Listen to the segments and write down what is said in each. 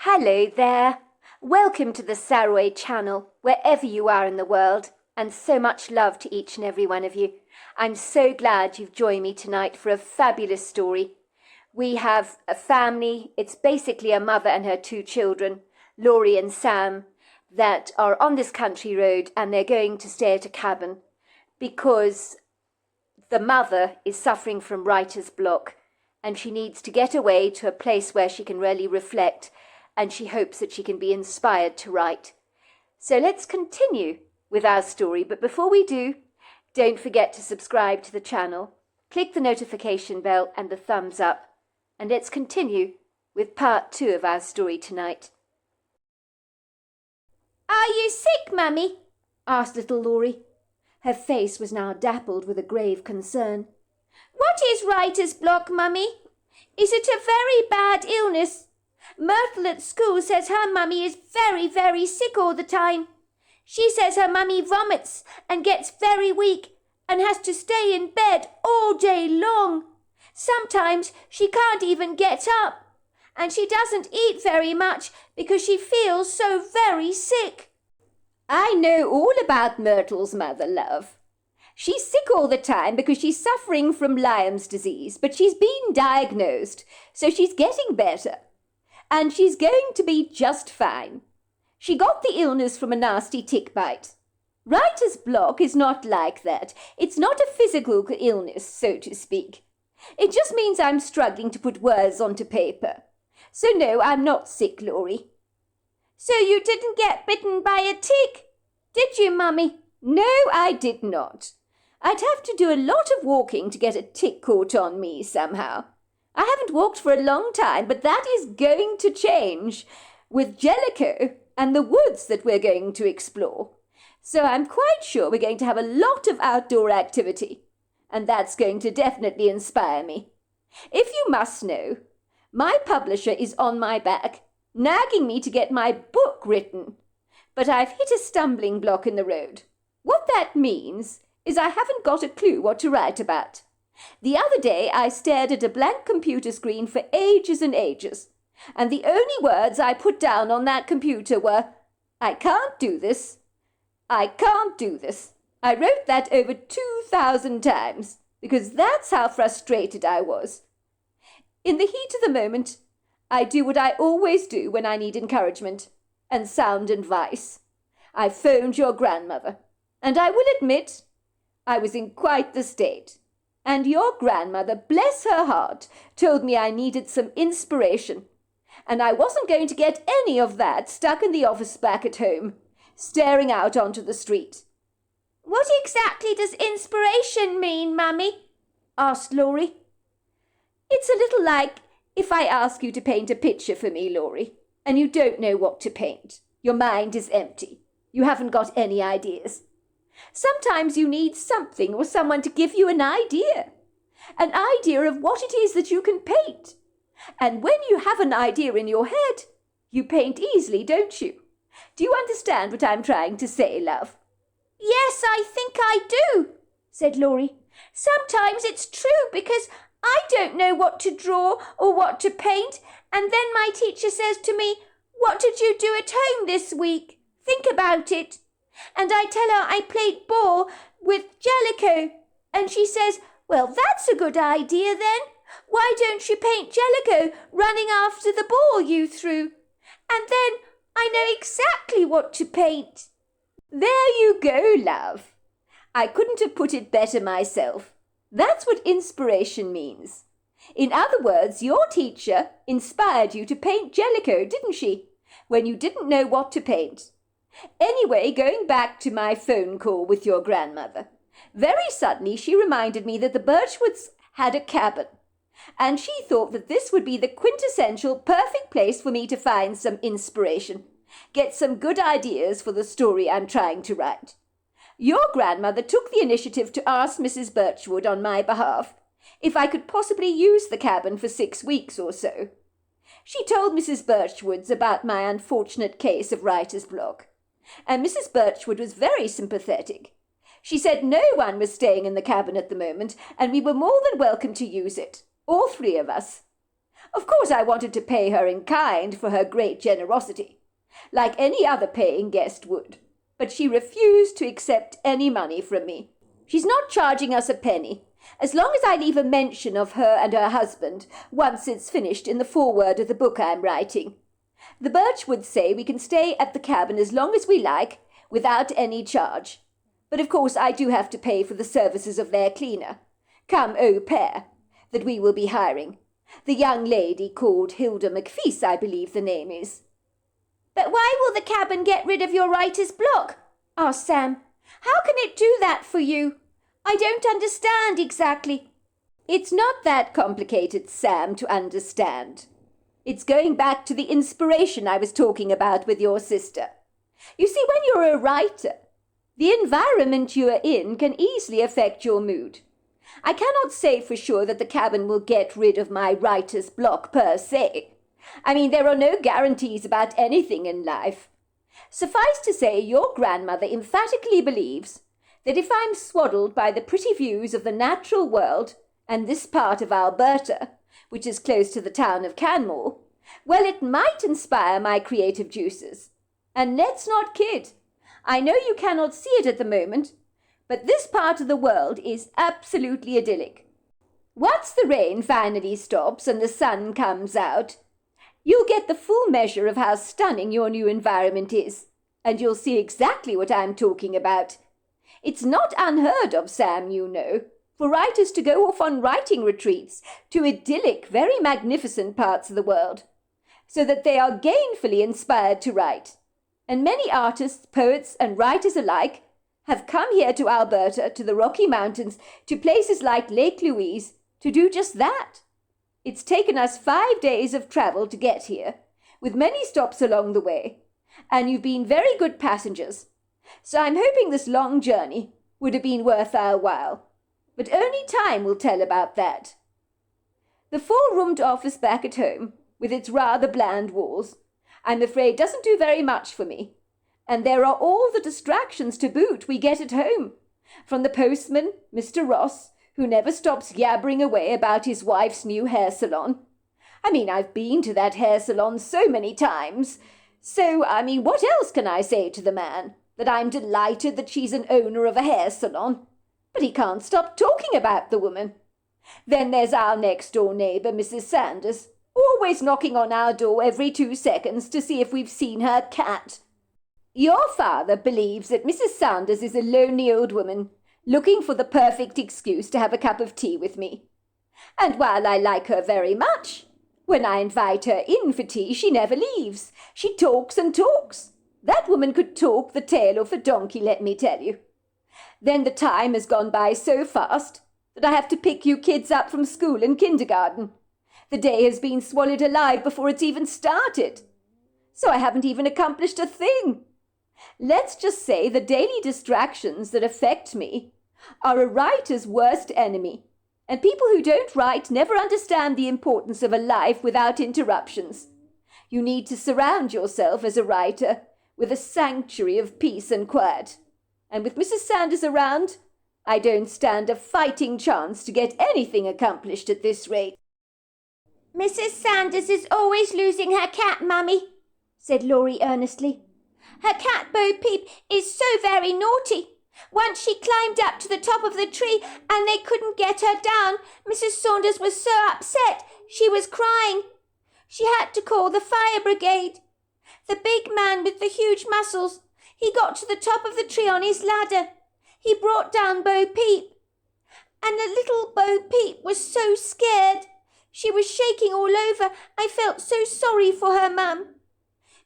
Hello there. Welcome to the Saraway channel, wherever you are in the world, and so much love to each and every one of you. I'm so glad you've joined me tonight for a fabulous story. We have a family, it's basically a mother and her two children, Laurie and Sam, that are on this country road, and they're going to stay at a cabin because the mother is suffering from writer's block and she needs to get away to a place where she can really reflect, and she hopes that she can be inspired to write. So let's continue with our story, but before we do, don't forget to subscribe to the channel, click the notification bell and the thumbs up, and let's continue with part 2 of our story tonight. "Are you sick, Mummy?" asked little Laurie. Her face was now dappled with a grave concern. "What is writer's block, Mummy? Is it a very bad illness? Myrtle at school says her mummy is very, very sick all the time. She says her mummy vomits and gets very weak and has to stay in bed all day long. Sometimes she can't even get up, and she doesn't eat very much because she feels so very sick." "I know all about Myrtle's mother, love. She's sick all the time because she's suffering from Lyme's disease, but she's been diagnosed, so she's getting better. And she's going to be just fine. She got the illness from a nasty tick bite. Writer's block is not like that. It's not a physical illness, so to speak. It just means I'm struggling to put words onto paper. So no, I'm not sick, Laurie." "So you didn't get bitten by a tick, did you, Mummy?" "No, I did not. I'd have to do a lot of walking to get a tick caught on me somehow. I haven't walked for a long time, but that is going to change with Jellicoe and the woods that we're going to explore. So I'm quite sure we're going to have a lot of outdoor activity, and that's going to definitely inspire me. If you must know, my publisher is on my back, nagging me to get my book written, but I've hit a stumbling block in the road. What that means is I haven't got a clue what to write about. The other day I stared at a blank computer screen for ages and ages, and the only words I put down on that computer were, 'I can't do this. I can't do this.' I wrote that over 2,000 times, because that's how frustrated I was. In the heat of the moment, I do what I always do when I need encouragement and sound advice. I phoned your grandmother, and I will admit I was in quite the state. And your grandmother, bless her heart, told me I needed some inspiration. And I wasn't going to get any of that stuck in the office back at home, staring out onto the street." "What exactly does inspiration mean, Mummy?" asked Laurie. "It's a little like if I ask you to paint a picture for me, Laurie, and you don't know what to paint. Your mind is empty. You haven't got any ideas. Sometimes you need something or someone to give you an idea of what it is that you can paint. And when you have an idea in your head, you paint easily, don't you? Do you understand what I'm trying to say, love?" "Yes, I think I do," said Laurie. "Sometimes it's true because I don't know what to draw or what to paint, and then my teacher says to me, 'What did you do at home this week? Think about it.' And I tell her I played ball with Jellicoe, and she says, 'Well, that's a good idea then. Why don't you paint Jellicoe running after the ball you threw?' And then I know exactly what to paint." "There you go, love. I couldn't have put it better myself. That's what inspiration means. In other words, your teacher inspired you to paint Jellicoe, didn't she, when you didn't know what to paint? Anyway, going back to my phone call with your grandmother, very suddenly she reminded me that the Birchwoods had a cabin, and she thought that this would be the quintessential perfect place for me to find some inspiration, get some good ideas for the story I'm trying to write. Your grandmother took the initiative to ask Mrs. Birchwood on my behalf if I could possibly use the cabin for 6 weeks or so. She told Mrs. Birchwood about my unfortunate case of writer's block, and Mrs. Birchwood was very sympathetic. She said no one was staying in the cabin at the moment, and we were more than welcome to use it, all 3 of us. Of course I wanted to pay her in kind for her great generosity, like any other paying guest would, but she refused to accept any money from me. She's not charging us a penny, as long as I leave a mention of her and her husband once it's finished in the foreword of the book I'm writing. The Birchwoods say we can stay at the cabin as long as we like, without any charge. But of course I do have to pay for the services of their cleaner, come au pair, that we will be hiring. The young lady called Hilda McFeece, I believe the name is. But why will the cabin get rid of your writer's block? Asked Sam. How can it do that for you? I don't understand exactly. It's not that complicated, Sam, to understand. It's going back to the inspiration I was talking about with your sister. You see, when you're a writer, the environment you are in can easily affect your mood. I cannot say for sure that the cabin will get rid of my writer's block per se. I mean, there are no guarantees about anything in life. Suffice to say, your grandmother emphatically believes that if I'm swaddled by the pretty views of the natural world and this part of Alberta, which is close to the town of Canmore, well, it might inspire my creative juices. And let's not kid. I know you cannot see it at the moment, but this part of the world is absolutely idyllic. Once the rain finally stops and the sun comes out, you'll get the full measure of how stunning your new environment is, and you'll see exactly what I'm talking about. It's not unheard of, Sam, you know, for writers to go off on writing retreats to idyllic, very magnificent parts of the world, so that they are gainfully inspired to write. And many artists, poets, and writers alike have come here to Alberta, to the Rocky Mountains, to places like Lake Louise, to do just that. It's taken us 5 days of travel to get here, with many stops along the way, and you've been very good passengers. So I'm hoping this long journey would have been worth our while. But only time will tell about that. The 4-roomed office back at home, with its rather bland walls, I'm afraid doesn't do very much for me. And there are all the distractions to boot we get at home, from the postman, Mr. Ross, who never stops yabbering away about his wife's new hair salon. I mean, I've been to that hair salon so many times. So, what else can I say to the man? That I'm delighted that she's an owner of a hair salon. But he can't stop talking about the woman. Then there's our next-door neighbour, Mrs. Sanders, always knocking on our door every 2 seconds to see if we've seen her cat. Your father believes that Mrs. Sanders is a lonely old woman, looking for the perfect excuse to have a cup of tea with me. And while I like her very much, when I invite her in for tea, she never leaves. She talks and talks. That woman could talk the tail off a donkey, let me tell you. Then the time has gone by so fast that I have to pick you kids up from school and kindergarten. The day has been swallowed alive before it's even started. So I haven't even accomplished a thing. Let's just say the daily distractions that affect me are a writer's worst enemy, and people who don't write never understand the importance of a life without interruptions. You need to surround yourself as a writer with a sanctuary of peace and quiet. And with Mrs. Sanders around, I don't stand a fighting chance to get anything accomplished at this rate. Mrs. Sanders is always losing her cat, Mummy, said Laurie earnestly. Her cat Bo Peep is so very naughty. Once she climbed up to the top of the tree and they couldn't get her down. Mrs. Saunders was so upset she was crying. She had to call the fire brigade. The big man with the huge muscles, he got to the top of the tree on his ladder. He brought down Bo Peep. And the little Bo Peep was so scared. She was shaking all over. I felt so sorry for her, Mum.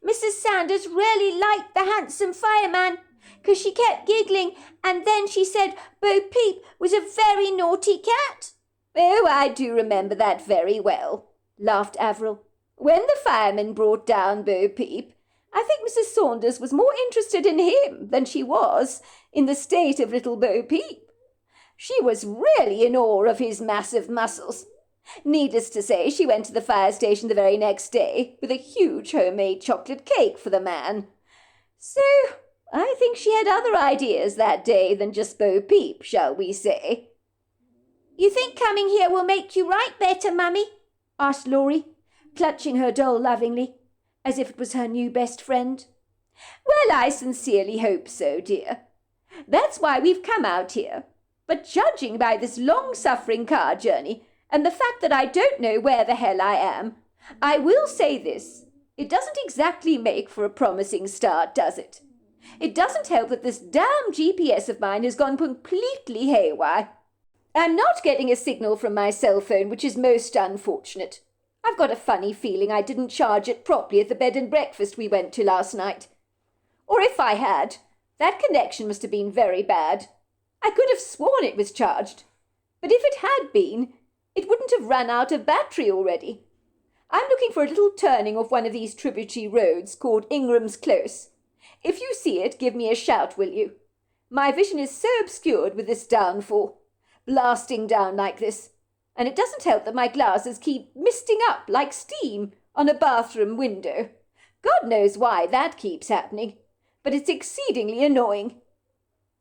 Mrs. Sanders really liked the handsome fireman, 'cause she kept giggling, and then she said Bo Peep was a very naughty cat. Oh, I do remember that very well, laughed Avril. When the fireman brought down Bo Peep, I think Mrs. Saunders was more interested in him than she was in the state of little Bo Peep. She was really in awe of his massive muscles. Needless to say, she went to the fire station the very next day with a huge homemade chocolate cake for the man. So I think she had other ideas that day than just Bo Peep, shall we say. You think coming here will make you write better, Mummy? asked Laurie, clutching her doll lovingly, as if it was her new best friend. Well, I sincerely hope so, dear. That's why we've come out here. But judging by this long-suffering car journey and the fact that I don't know where the hell I am, I will say this. It doesn't exactly make for a promising start, does it? It doesn't help that this damn GPS of mine has gone completely haywire. I'm not getting a signal from my cell phone, which is most unfortunate. I've got a funny feeling I didn't charge it properly at the bed and breakfast we went to last night. Or if I had, that connection must have been very bad. I could have sworn it was charged. But if it had been, it wouldn't have run out of battery already. I'm looking for a little turning off one of these tributary roads called Ingram's Close. If you see it, give me a shout, will you? My vision is so obscured with this downfall, blasting down like this, and it doesn't help that my glasses keep misting up like steam on a bathroom window. God knows why that keeps happening, but it's exceedingly annoying.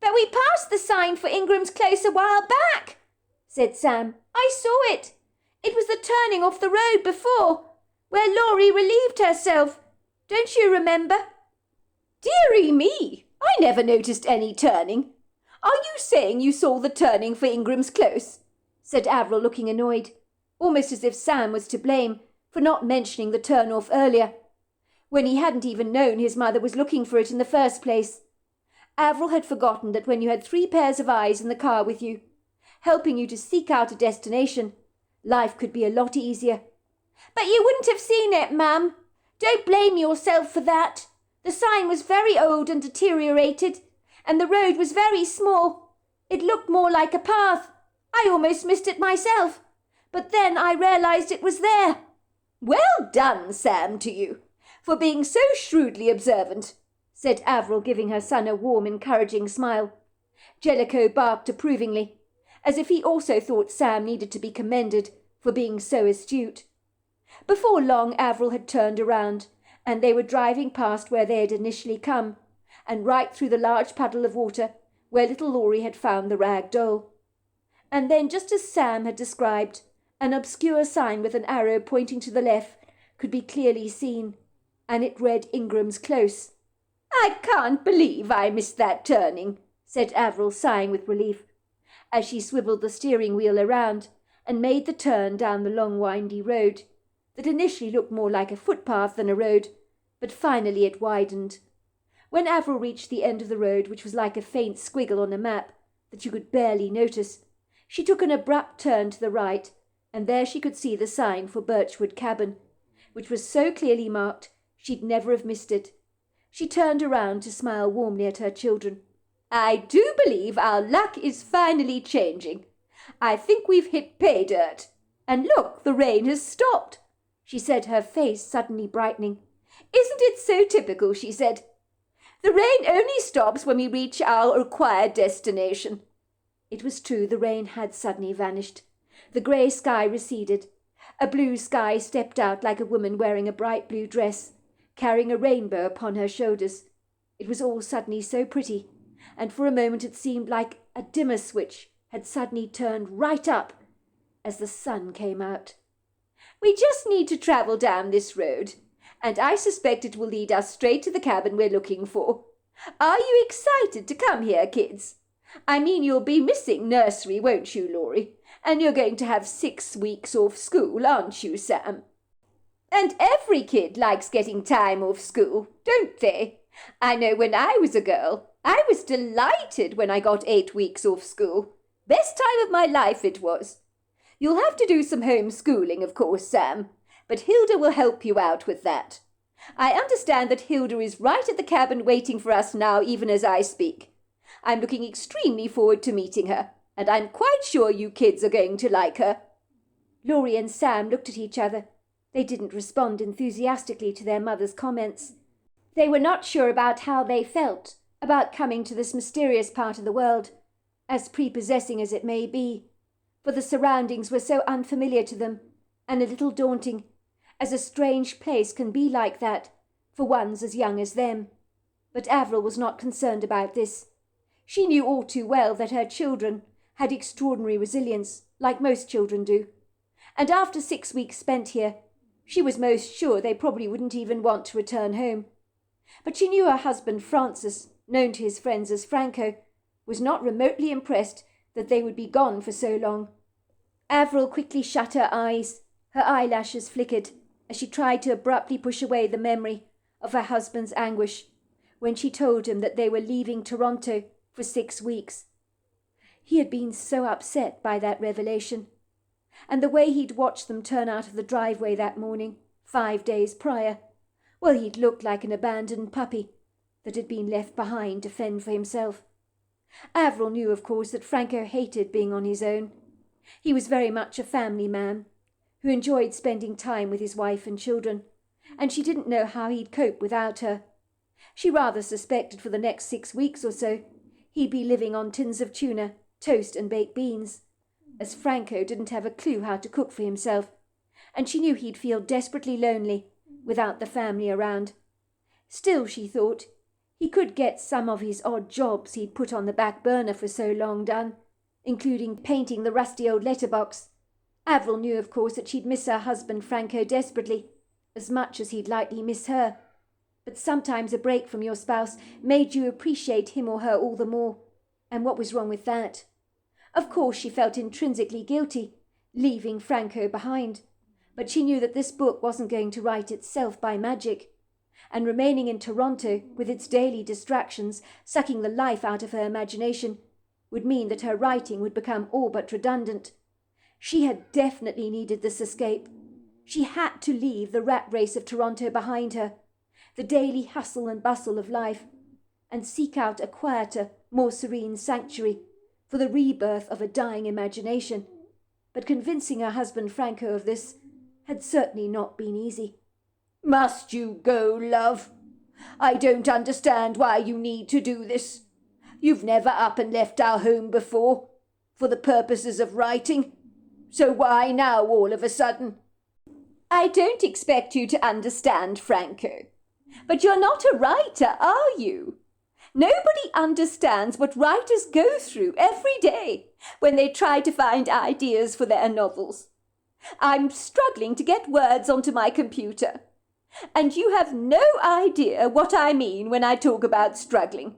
But we passed the sign for Ingram's Close a while back, said Sam. I saw it. It was the turning off the road before, where Laurie relieved herself. Don't you remember? Dearie me, I never noticed any turning. Are you saying you saw the turning for Ingram's Close? Said Avril, looking annoyed, almost as if Sam was to blame for not mentioning the turn-off earlier, when he hadn't even known his mother was looking for it in the first place. Avril had forgotten that when you had 3 pairs of eyes in the car with you, helping you to seek out a destination, life could be a lot easier. But you wouldn't have seen it, Mum. Don't blame yourself for that. The sign was very old and deteriorated, and the road was very small. It looked more like a path. I almost missed it myself, but then I realised it was there. Well done, Sam, to you, for being so shrewdly observant, said Avril, giving her son a warm, encouraging smile. Jellicoe barked approvingly, as if he also thought Sam needed to be commended for being so astute. Before long, Avril had turned around, and they were driving past where they had initially come, and right through the large puddle of water where little Laurie had found the rag doll. And then, just as Sam had described, an obscure sign with an arrow pointing to the left could be clearly seen, and it read Ingram's Close. I can't believe I missed that turning, said Avril, sighing with relief, as she swiveled the steering wheel around and made the turn down the long windy road that initially looked more like a footpath than a road, but finally it widened. When Avril reached the end of the road, which was like a faint squiggle on a map that you could barely notice, she took an abrupt turn to the right, and there she could see the sign for Birchwood Cabin, which was so clearly marked she'd never have missed it. She turned around to smile warmly at her children. I do believe our luck is finally changing. I think we've hit pay dirt. And look, the rain has stopped, she said, her face suddenly brightening. Isn't it so typical, she said. The rain only stops when we reach our required destination. It was true, the rain had suddenly vanished. The grey sky receded. A blue sky stepped out like a woman wearing a bright blue dress, carrying a rainbow upon her shoulders. It was all suddenly so pretty, and for a moment it seemed like a dimmer switch had suddenly turned right up as the sun came out. We just need to travel down this road, and I suspect it will lead us straight to the cabin we're looking for. Are you excited to come here, kids? I mean, you'll be missing nursery, won't you, Laurie? And you're going to have 6 weeks off school, aren't you, Sam? And every kid likes getting time off school, don't they? I know when I was a girl, I was delighted when I got 8 weeks off school. Best time of my life it was. You'll have to do some homeschooling, of course, Sam, but Hilda will help you out with that. I understand that Hilda is right at the cabin waiting for us now, even as I speak. I'm looking extremely forward to meeting her, and I'm quite sure you kids are going to like her. Laurie and Sam looked at each other. They didn't respond enthusiastically to their mother's comments. They were not sure about how they felt about coming to this mysterious part of the world, as prepossessing as it may be, for the surroundings were so unfamiliar to them and a little daunting, as a strange place can be like that for ones as young as them. But Avril was not concerned about this. She knew all too well that her children had extraordinary resilience, like most children do, and after 6 weeks spent here, she was most sure they probably wouldn't even want to return home. But she knew her husband Francis, known to his friends as Franco, was not remotely impressed that they would be gone for so long. Avril quickly shut her eyes. Her eyelashes flickered as she tried to abruptly push away the memory of her husband's anguish when she told him that they were leaving Toronto for 6 weeks. He had been so upset by that revelation, and the way he'd watched them turn out of the driveway that morning, 5 days prior, well, he'd looked like an abandoned puppy that had been left behind to fend for himself. Avril knew, of course, that Franco hated being on his own. He was very much a family man, who enjoyed spending time with his wife and children, and she didn't know how he'd cope without her. She rather suspected for the next 6 weeks or so he'd be living on tins of tuna, toast and baked beans, as Franco didn't have a clue how to cook for himself, and she knew he'd feel desperately lonely without the family around. Still, she thought, he could get some of his odd jobs he'd put on the back burner for so long done, including painting the rusty old letterbox. Avril knew, of course, that she'd miss her husband Franco desperately, as much as he'd likely miss her. But sometimes a break from your spouse made you appreciate him or her all the more. And what was wrong with that? Of course she felt intrinsically guilty, leaving Franco behind. But she knew that this book wasn't going to write itself by magic. And remaining in Toronto, with its daily distractions, sucking the life out of her imagination, would mean that her writing would become all but redundant. She had definitely needed this escape. She had to leave the rat race of Toronto behind her, the daily hustle and bustle of life, and seek out a quieter, more serene sanctuary for the rebirth of a dying imagination. But convincing her husband Franco of this had certainly not been easy. "Must you go, love? I don't understand why you need to do this. You've never up and left our home before, for the purposes of writing. So why now all of a sudden?" "I don't expect you to understand, Franco. But you're not a writer, are you? Nobody understands what writers go through every day when they try to find ideas for their novels. I'm struggling to get words onto my computer, and you have no idea what I mean when I talk about struggling.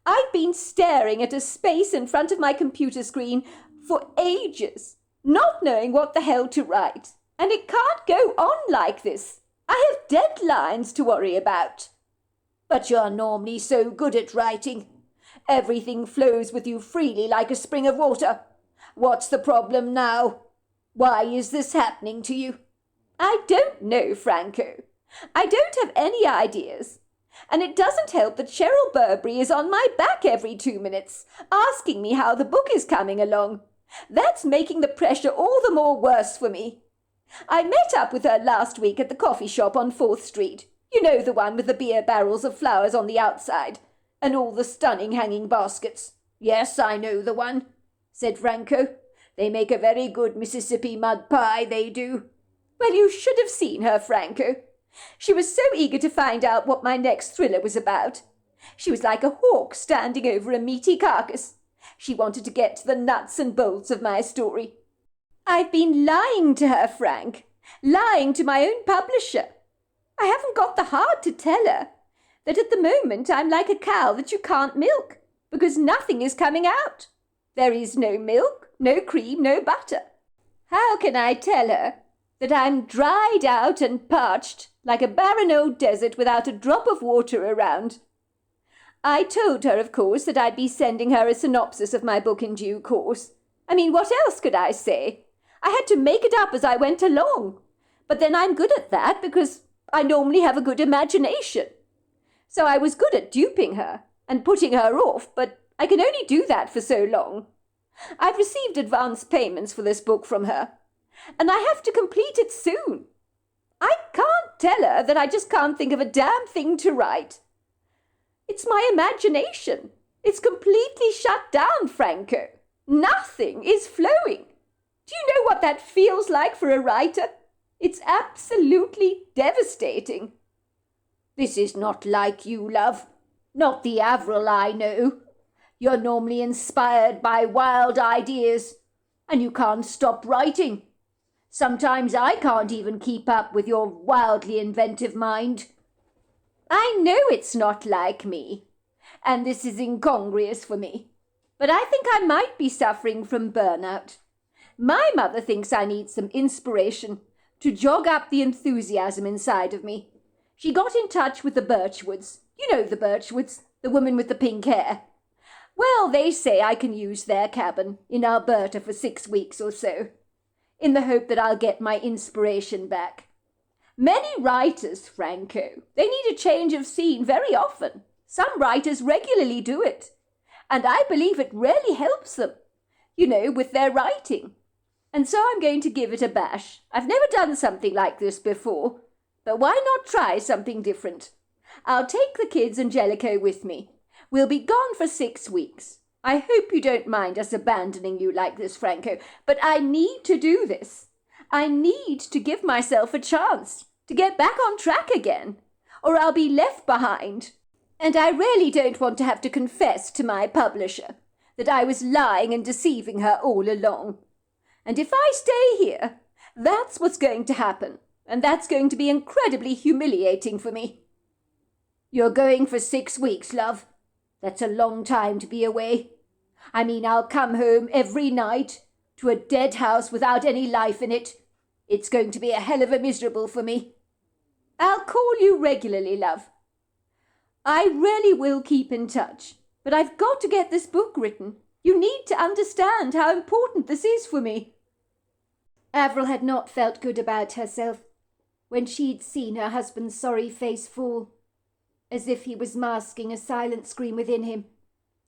I've been staring at a space in front of my computer screen for ages, not knowing what the hell to write, and it can't go on like this. I have deadlines to worry about." "But you're normally so good at writing. Everything flows with you freely like a spring of water. What's the problem now? Why is this happening to you?" "I don't know, Franco. I don't have any ideas. And it doesn't help that Cheryl Burberry is on my back every 2 minutes, asking me how the book is coming along. That's making the pressure all the more worse for me. I met up with her last week at the coffee shop on 4th Street. You know, the one with the beer barrels of flowers on the outside, and all the stunning hanging baskets. "Yes, I know the one," said Franco. "They make a very good Mississippi mud pie, they do." "Well, you should have seen her, Franco. She was so eager to find out what my next thriller was about. She was like a hawk standing over a meaty carcass. She wanted to get to the nuts and bolts of my story. I've been lying to her, Frank, lying to my own publisher. I haven't got the heart to tell her that at the moment I'm like a cow that you can't milk, because nothing is coming out. There is no milk, no cream, no butter. How can I tell her that I'm dried out and parched like a barren old desert without a drop of water around? I told her, of course, that I'd be sending her a synopsis of my book in due course. I mean, what else could I say? I had to make it up as I went along. But then I'm good at that because I normally have a good imagination. So I was good at duping her and putting her off, but I can only do that for so long. I've received advance payments for this book from her, and I have to complete it soon. I can't tell her that I just can't think of a damn thing to write. It's my imagination. It's completely shut down, Franco. Nothing is flowing. Do you know what that feels like for a writer? It's absolutely devastating." "This is not like you, love. Not the Avril I know. You're normally inspired by wild ideas, and you can't stop writing. Sometimes I can't even keep up with your wildly inventive mind. I know it's not like me, and this is incongruous for me, but I think I might be suffering from burnout. My mother thinks I need some inspiration to jog up the enthusiasm inside of me. She got in touch with the Birchwoods. You know the Birchwoods, the woman with the pink hair. Well, they say I can use their cabin in Alberta for 6 weeks or so, in the hope that I'll get my inspiration back. Many writers, Franco, they need a change of scene very often. Some writers regularly do it, and I believe it really helps them, with their writing. And so I'm going to give it a bash. I've never done something like this before, but why not try something different? I'll take the kids and Jellicoe with me. We'll be gone for 6 weeks. I hope you don't mind us abandoning you like this, Franco, but I need to do this. I need to give myself a chance to get back on track again, or I'll be left behind. And I really don't want to have to confess to my publisher that I was lying and deceiving her all along. And if I stay here, that's what's going to happen, and that's going to be incredibly humiliating for me. You're going for 6 weeks, love. That's a long time to be away. I mean, I'll come home every night to a dead house without any life in it. It's going to be a hell of a miserable for me. I'll call you regularly, love. I really will keep in touch, but I've got to get this book written. You need to understand how important this is for me. Avril had not felt good about herself when she'd seen her husband's sorry face fall, as if he was masking a silent scream within him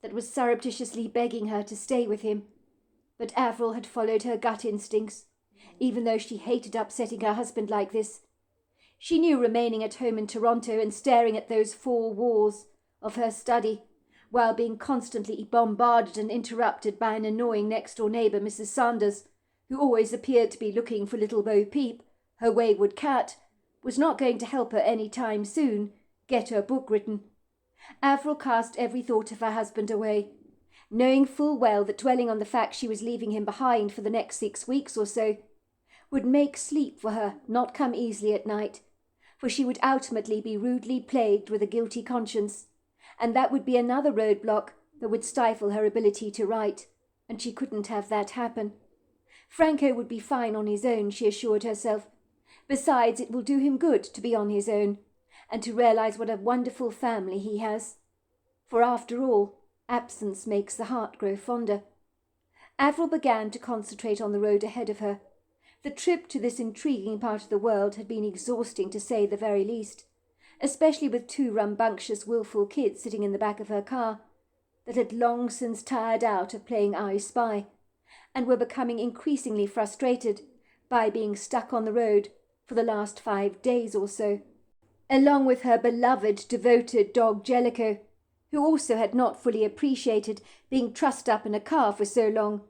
that was surreptitiously begging her to stay with him. But Avril had followed her gut instincts, even though she hated upsetting her husband like this. She knew remaining at home in Toronto and staring at those 4 walls of her study, while being constantly bombarded and interrupted by an annoying next-door neighbour, Mrs. Sanders, who always appeared to be looking for little Bo Peep, her wayward cat, was not going to help her any time soon get her book written. Avril cast every thought of her husband away, knowing full well that dwelling on the fact she was leaving him behind for the next 6 weeks or so would make sleep for her not come easily at night, for she would ultimately be rudely plagued with a guilty conscience, and that would be another roadblock that would stifle her ability to write, and she couldn't have that happen. Franco would be fine on his own, she assured herself. Besides, it will do him good to be on his own, and to realize what a wonderful family he has. For after all, absence makes the heart grow fonder. Avril began to concentrate on the road ahead of her. The trip to this intriguing part of the world had been exhausting, to say the very least, especially with 2 rambunctious, wilful kids sitting in the back of her car that had long since tired out of playing I Spy, and were becoming increasingly frustrated by being stuck on the road for the last 5 days or so, along with her beloved, devoted dog Jellicoe, who also had not fully appreciated being trussed up in a car for so long.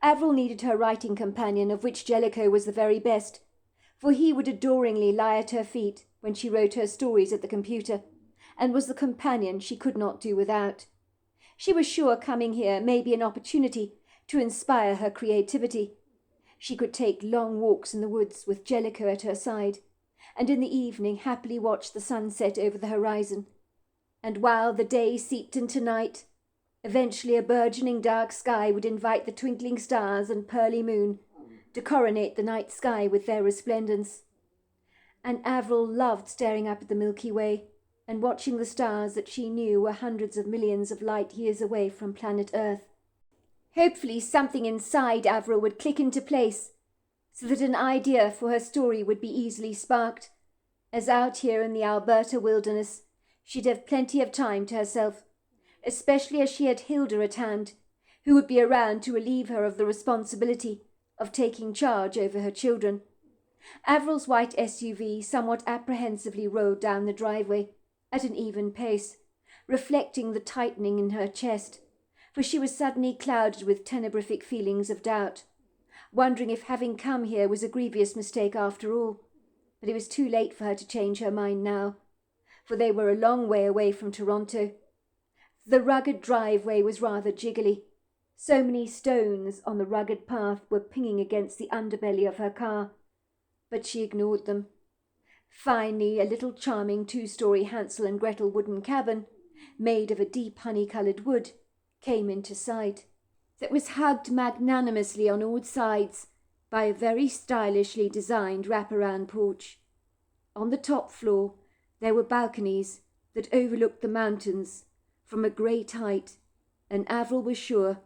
Avril needed her writing companion, of which Jellicoe was the very best, for he would adoringly lie at her feet when she wrote her stories at the computer, and was the companion she could not do without. She was sure coming here may be an opportunity to inspire her creativity. She could take long walks in the woods with Jellicoe at her side, and in the evening happily watch the sunset over the horizon. And while the day seeped into night, eventually a burgeoning dark sky would invite the twinkling stars and pearly moon to coronate the night sky with their resplendence. And Avril loved staring up at the Milky Way and watching the stars that she knew were hundreds of millions of light years away from planet Earth. Hopefully something inside Avril would click into place, so that an idea for her story would be easily sparked, as out here in the Alberta wilderness she'd have plenty of time to herself, especially as she had Hilda at hand, who would be around to relieve her of the responsibility of taking charge over her children. Avril's white SUV somewhat apprehensively rolled down the driveway at an even pace, reflecting the tightening in her chest, for she was suddenly clouded with tenebrific feelings of doubt, wondering if having come here was a grievous mistake after all. But it was too late for her to change her mind now, for they were a long way away from Toronto. The rugged driveway was rather jiggly, So many stones on the rugged path were pinging against the underbelly of her car, but she ignored them. Finally, a little charming 2-story Hansel and Gretel wooden cabin, made of a deep honey-coloured wood, came into sight. That was hugged magnanimously on all sides by a very stylishly designed wraparound porch. On the top floor there were balconies that overlooked the mountains from a great height, and Avril was sure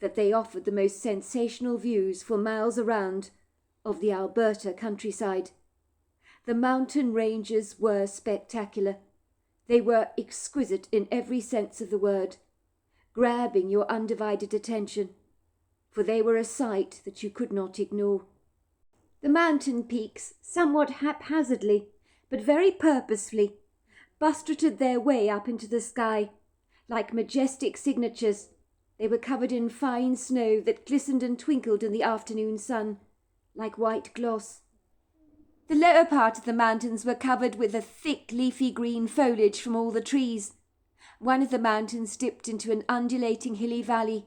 that they offered the most sensational views for miles around of the Alberta countryside. The mountain ranges were spectacular. They were exquisite in every sense of the word, grabbing your undivided attention, for they were a sight that you could not ignore. The mountain peaks, somewhat haphazardly, but very purposefully, bustrated their way up into the sky. Like majestic signatures, they were covered in fine snow that glistened and twinkled in the afternoon sun, like white gloss. The lower part of the mountains were covered with a thick leafy green foliage from all the trees. One of the mountains dipped into an undulating hilly valley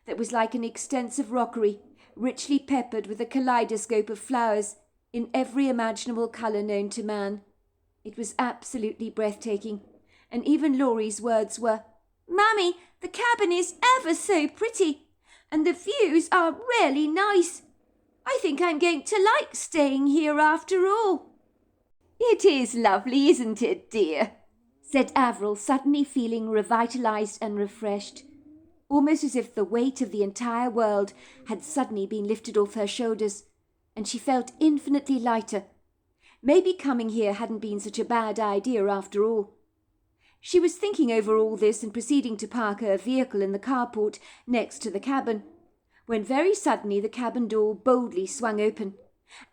that was like an extensive rockery, richly peppered with a kaleidoscope of flowers in every imaginable colour known to man. It was absolutely breathtaking, and even Laurie's words were, "Mummy, the cabin is ever so pretty, and the views are really nice. I think I'm going to like staying here after all." "It is lovely, isn't it, dear?" said Avril, suddenly feeling revitalised and refreshed, almost as if the weight of the entire world had suddenly been lifted off her shoulders, and she felt infinitely lighter. Maybe coming here hadn't been such a bad idea after all. She was thinking over all this and proceeding to park her vehicle in the carport next to the cabin, when very suddenly the cabin door boldly swung open,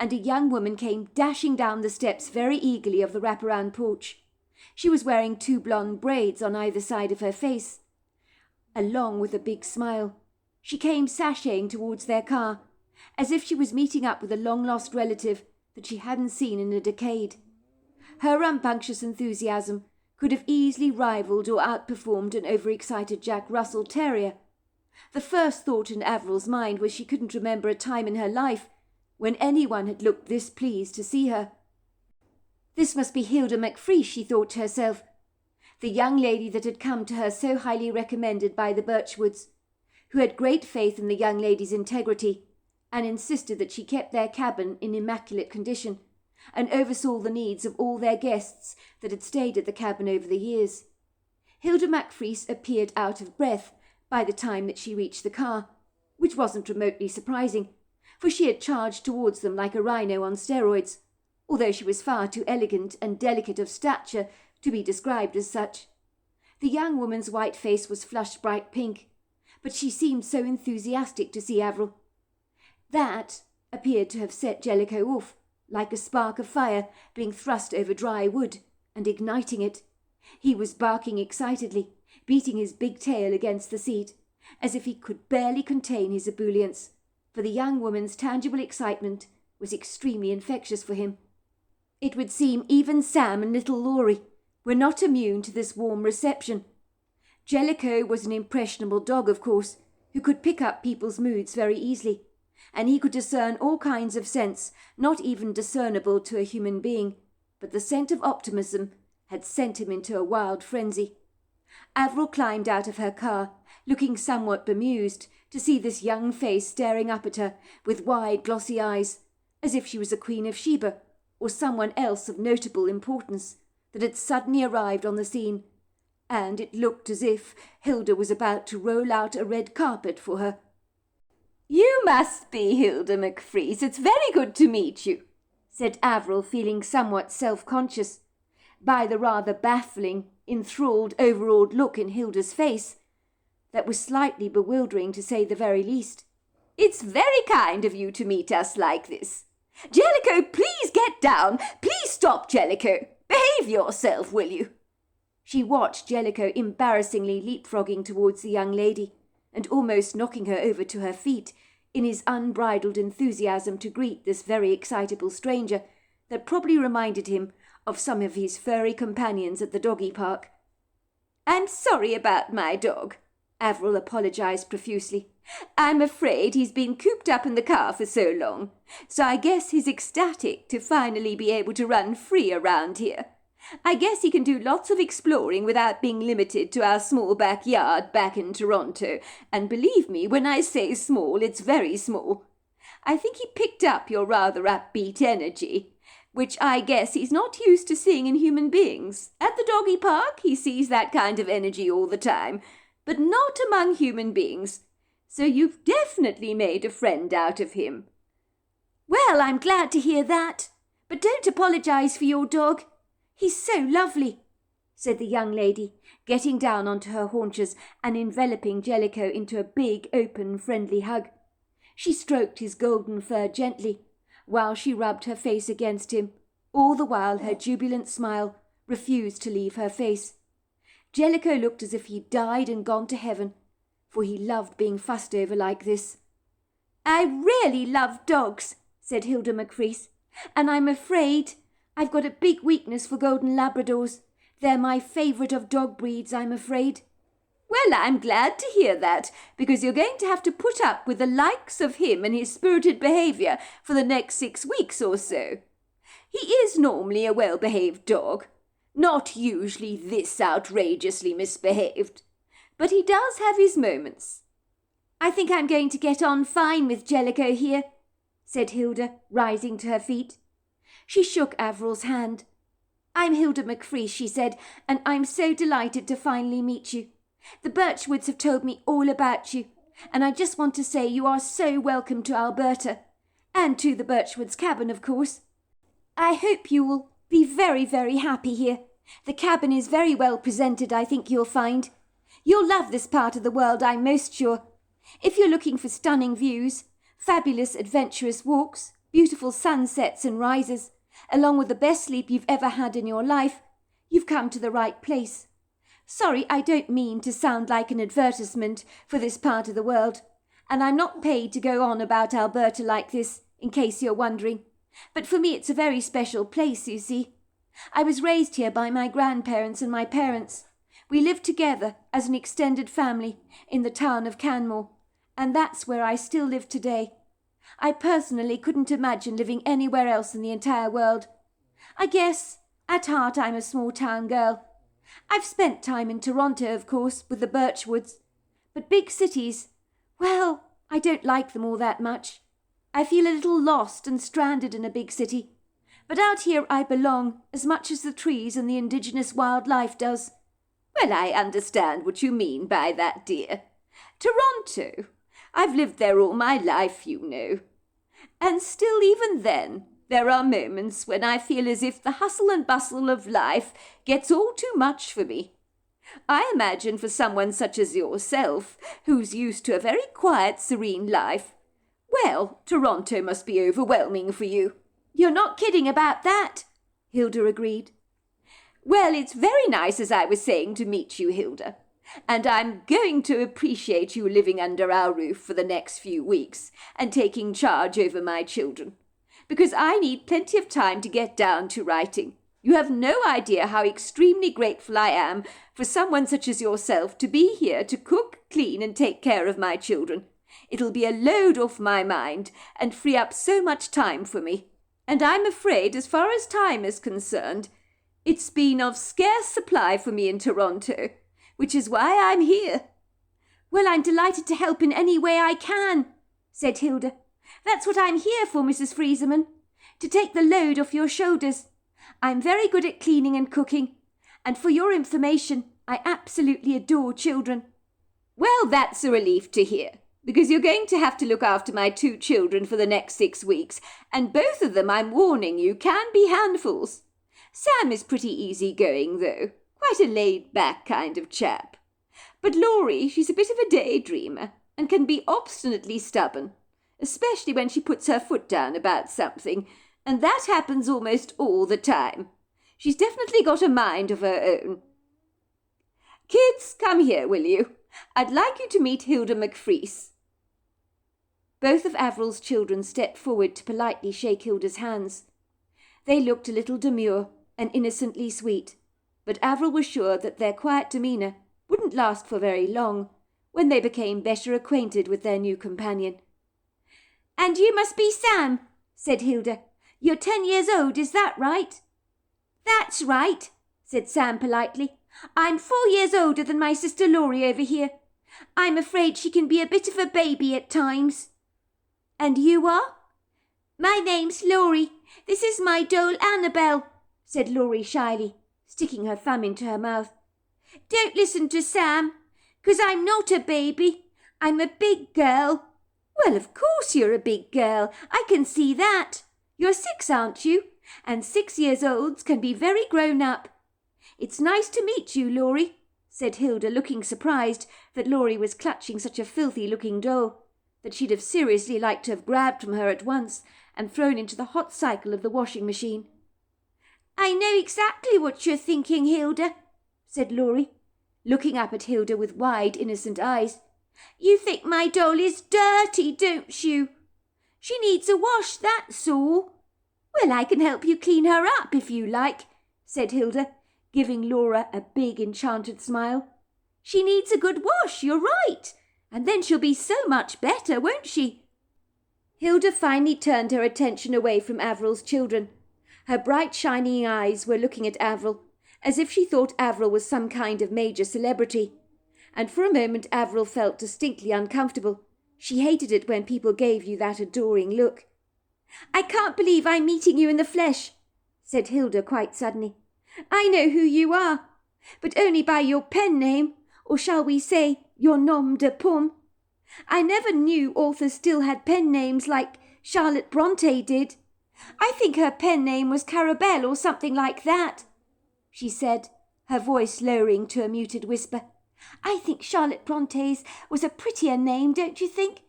and a young woman came dashing down the steps very eagerly of the wraparound porch. She was wearing 2 blonde braids on either side of her face, along with a big smile. She came sashaying towards their car, as if she was meeting up with a long-lost relative that she hadn't seen in a decade. Her rambunctious enthusiasm could have easily rivaled or outperformed an overexcited Jack Russell Terrier. The first thought in Avril's mind was she couldn't remember a time in her life when anyone had looked this pleased to see her. This must be Hilda McFree, she thought to herself, the young lady that had come to her so highly recommended by the Birchwoods, who had great faith in the young lady's integrity, and insisted that she kept their cabin in immaculate condition, and oversaw the needs of all their guests that had stayed at the cabin over the years. Hilda McFree appeared out of breath by the time that she reached the car, which wasn't remotely surprising, for she had charged towards them like a rhino on steroids, although she was far too elegant and delicate of stature to be described as such. The young woman's white face was flushed bright pink, but she seemed so enthusiastic to see Avril. That appeared to have set Jellicoe off, like a spark of fire being thrust over dry wood and igniting it. He was barking excitedly, beating his big tail against the seat, as if he could barely contain his ebullience, for the young woman's tangible excitement was extremely infectious for him. It would seem even Sam and little Laurie were not immune to this warm reception. Jellicoe was an impressionable dog, of course, who could pick up people's moods very easily, and he could discern all kinds of scents not even discernible to a human being, but the scent of optimism had sent him into a wild frenzy. Avril climbed out of her car, looking somewhat bemused to see this young face staring up at her with wide glossy eyes, as if she was a Queen of Sheba or someone else of notable importance that had suddenly arrived on the scene, and it looked as if Hilda was about to roll out a red carpet for her. "You must be Hilda McFree. It's very good to meet you," said Avril, feeling somewhat self-conscious by the rather baffling, enthralled, overawed look in Hilda's face that was slightly bewildering to say the very least. "It's very kind of you to meet us like this. Jellicoe, please get down. Please stop, Jellicoe. Behave yourself, will you?" She watched Jellicoe embarrassingly leapfrogging towards the young lady and almost knocking her over to her feet in his unbridled enthusiasm to greet this very excitable stranger that probably reminded him of some of his furry companions at the doggy park. "I'm sorry about my dog," Avril apologised profusely. "I'm afraid he's been cooped up in the car for so long, so I guess he's ecstatic to finally be able to run free around here. I guess he can do lots of exploring without being limited to our small backyard back in Toronto, and believe me, when I say small, it's very small. I think he picked up your rather upbeat energy, which I guess he's not used to seeing in human beings. At the doggy park, he sees that kind of energy all the time, but not among human beings. So you've definitely made a friend out of him." "Well, I'm glad to hear that. But don't apologise for your dog. He's so lovely," said the young lady, getting down onto her haunches and enveloping Jellicoe into a big, open, friendly hug. She stroked his golden fur gently, while she rubbed her face against him, all the while her jubilant smile refused to leave her face. Jellicoe looked as if he'd died and gone to heaven, for he loved being fussed over like this. "I really love dogs," said Hilda Macrease, "and I'm afraid I've got a big weakness for golden Labradors. They're my favourite of dog breeds, I'm afraid." "Well, I'm glad to hear that, because you're going to have to put up with the likes of him and his spirited behaviour for the next 6 weeks or so. He is normally a well-behaved dog, not usually this outrageously misbehaved, but he does have his moments." "I think I'm going to get on fine with Jellicoe here," said Hilda, rising to her feet. She shook Avril's hand. "I'm Hilda Macrease," she said, "and I'm so delighted to finally meet you. The Birchwoods have told me all about you, and I just want to say you are so welcome to Alberta, and to the Birchwoods cabin, of course. I hope you will be very, very happy here. The cabin is very well presented, I think you'll find. You'll love this part of the world, I'm most sure. If you're looking for stunning views, fabulous adventurous walks, beautiful sunsets and rises, along with the best sleep you've ever had in your life, you've come to the right place. Sorry, I don't mean to sound like an advertisement for this part of the world, and I'm not paid to go on about Alberta like this, in case you're wondering. But for me it's a very special place, you see. I was raised here by my grandparents and my parents. We lived together as an extended family in the town of Canmore, and that's where I still live today. I personally couldn't imagine living anywhere else in the entire world. I guess, at heart, I'm a small-town girl. I've spent time in Toronto, of course, with the Birchwoods. But big cities, well, I don't like them all that much. I feel a little lost and stranded in a big city. But out here I belong as much as the trees and the indigenous wildlife does." "Well, I understand what you mean by that, dear. Toronto. I've lived there all my life, you know. And still, even then, there are moments when I feel as if the hustle and bustle of life gets all too much for me. I imagine for someone such as yourself, who's used to a very quiet, serene life, well, Toronto must be overwhelming for you." "You're not kidding about that," Hilda agreed. "Well, it's very nice, as I was saying, to meet you, Hilda. And I'm going to appreciate you living under our roof for the next few weeks and taking charge over my children, because I need plenty of time to get down to writing. You have no idea how extremely grateful I am for someone such as yourself to be here to cook, clean, and take care of my children. It'll be a load off my mind and free up so much time for me. And I'm afraid, as far as time is concerned, it's been of scarce supply for me in Toronto, which is why I'm here." "Well, I'm delighted to help in any way I can," said Hilda. "That's what I'm here for, Mrs. Frieseman, to take the load off your shoulders. I'm very good at cleaning and cooking, and for your information, I absolutely adore children." "Well, that's a relief to hear, because you're going to have to look after my 2 children for the next 6 weeks, and both of them, I'm warning you, can be handfuls. Sam is pretty easy-going, though, quite a laid-back kind of chap. But Laurie, she's a bit of a daydreamer, and can be obstinately stubborn, especially when she puts her foot down about something, and that happens almost all the time. She's definitely got a mind of her own. Kids, come here, will you? I'd like you to meet Hilda Macrease." Both of Avril's children stepped forward to politely shake Hilda's hands. They looked a little demure and innocently sweet, but Avril was sure that their quiet demeanour wouldn't last for very long when they became better acquainted with their new companion. "And you must be Sam," said Hilda. "You're 10 years old, is that right?" "That's right," said Sam politely. "I'm 4 years older than my sister Laurie over here. I'm afraid she can be a bit of a baby at times." "And you are?" "My name's Laurie. This is my doll Annabelle," said Laurie shyly, sticking her thumb into her mouth. "Don't listen to Sam, 'cause I'm not a baby. I'm a big girl." "Well, of course you're a big girl. I can see that. You're 6, aren't you? And 6-year-olds can be very grown up." "It's nice to meet you, Laurie," said Hilda, looking surprised that Laurie was clutching such a filthy-looking doll, that she'd have seriously liked to have grabbed from her at once and thrown into the hot cycle of the washing machine. "I know exactly what you're thinking, Hilda," said Laurie, looking up at Hilda with wide, innocent eyes. "You think my doll is dirty, don't you? She needs a wash, that's all." "Well, I can help you clean her up if you like," said Hilda, giving Laura a big enchanted smile. "She needs a good wash, you're right, and then she'll be so much better, won't she?" Hilda finally turned her attention away from Avril's children. Her bright shining eyes were looking at Avril, as if she thought Avril was some kind of major celebrity, and for a moment Avril felt distinctly uncomfortable. She hated it when people gave you that adoring look. "I can't believe I'm meeting you in the flesh," said Hilda quite suddenly. "I know who you are, but only by your pen name, or shall we say your nom de plume. I never knew authors still had pen names like Charlotte Bronte did. I think her pen name was Carabelle or something like that," she said, her voice lowering to a muted whisper. "I think Charlotte Bronte's was a prettier name, don't you think?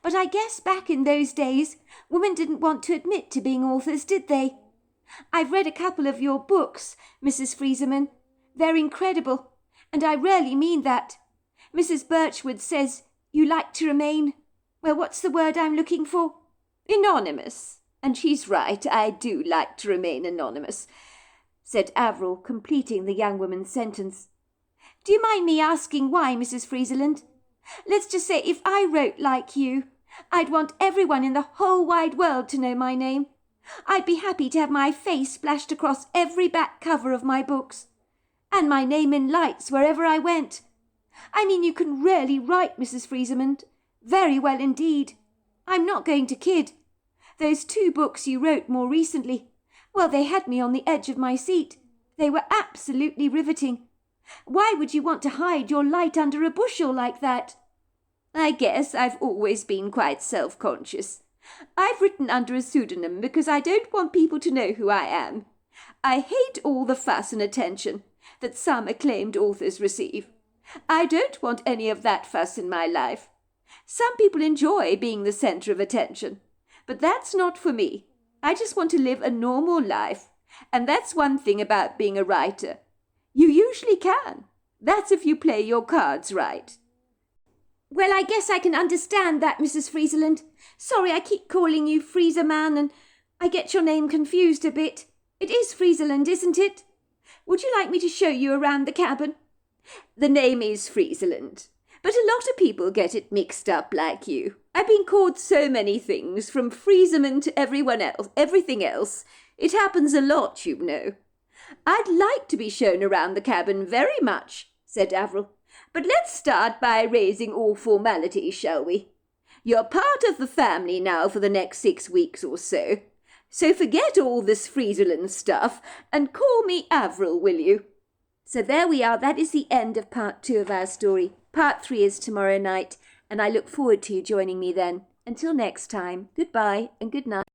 But I guess back in those days, women didn't want to admit to being authors, did they? I've read a couple of your books, Mrs. Frieseman. They're incredible, and I really mean that. Mrs. Birchwood says you like to remain, well, what's the word I'm looking for? Anonymous. And she's right, I do like to remain anonymous," said Avril, completing the young woman's sentence. "Do you mind me asking why, Mrs. Frieseland? Let's just say if I wrote like you, I'd want everyone in the whole wide world to know my name. I'd be happy to have my face splashed across every back cover of my books, and my name in lights wherever I went. I mean, you can really write, Mrs. Frieseman, very well indeed. I'm not going to kid. Those 2 books you wrote more recently, well, they had me on the edge of my seat. They were absolutely riveting. Why would you want to hide your light under a bushel like that?" "I guess I've always been quite self-conscious. I've written under a pseudonym because I don't want people to know who I am. I hate all the fuss and attention that some acclaimed authors receive. I don't want any of that fuss in my life. Some people enjoy being the centre of attention, but that's not for me. I just want to live a normal life, and that's one thing about being a writer. You usually can. That's if you play your cards right." "Well, I guess I can understand that, Mrs. Frieseland. Sorry I keep calling you Frieserman, and I get your name confused a bit. It is Frieseland, isn't it? Would you like me to show you around the cabin?" "The name is Frieseland, but a lot of people get it mixed up like you. I've been called so many things, from Frieserman to everything else. It happens a lot, you know." "I'd like to be shown around the cabin very much," said Avril. "But let's start by raising all formalities, shall we? You're part of the family now for the next 6 weeks or so. So forget all this Frieserland stuff and call me Avril, will you?" So there we are. That is the end of part 2 of our story. Part 3 is tomorrow night, and I look forward to you joining me then. Until next time, goodbye and good night.